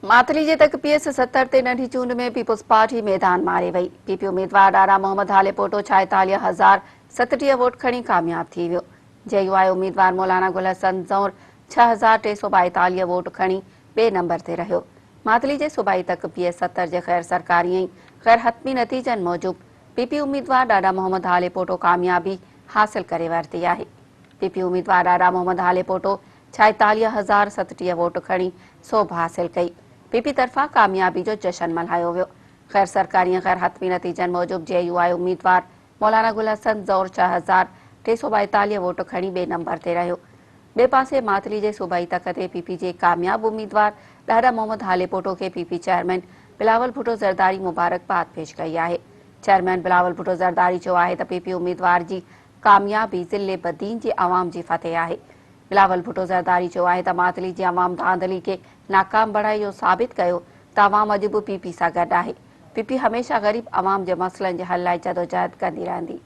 मातली जे तक पीएस 70 ते नंढी चूंड में पीपुल्स पार्टी मैदान मारे वई। पीपी उम्मीदवार डारा मोहम्मद हालेपोटो 46,037 वोट खणी कामयाब थी वियो। जेयूआई उम्मीदवार मौलाना गुल हसन ज़ौर 6,342 वोट खणी बे नंबर ते रहियो। मातली जे सूबाई तक पीएस 70 जे गैर सरकारी ऐं गैर हतमी नतीजन मूजिब पीपी उम्मीदवार डारा मोहम्मद हालेपोटो कामयाबी हासिल करे वरिती आहे। पीपी उम्मीदवार डारा मोहम्मद हालेपोटो 46,037 वोट खणी सोभ हासिल कई। पीपी तरफा कामयाबी जो जश्न मल्हायो वियो। गैर सरकारी ऐं गैर हतमी नतीजन मूजिब जेयूआई उम्मीदवार मौलाना गुल हसन ज़ौर 6,342 वोट खणी बे नंबर ते रहियो। बे पासे मातली जे सूबाई तक ते पीपी जे कामयाब उम्मीदवार डारा मोहम्मद हालेपोटो के पीपी चेयरमैन बिलावल भुट्टो ज़रदारी मुबारकबाद पेश कई आहे। चेयरमैन बिलावल भुट्टो ज़रदारी चयो आहे त पीपी उम्मीदवार जी कामयाबी ज़िले बदीन जी अवाम जी फतेह आहे। बिलावल भुट्टो ज़रदारी चयो आहे त मातली जी अवाम धांधली के नाकाम बणाए इहो साबित कयो त अवाम अॼु बि पीपी सां गॾु आहे। पीपी हमेशह ग़रीब अवाम जे मसइलनि जे हल लाइ जदोजहद कंदी रहंदी।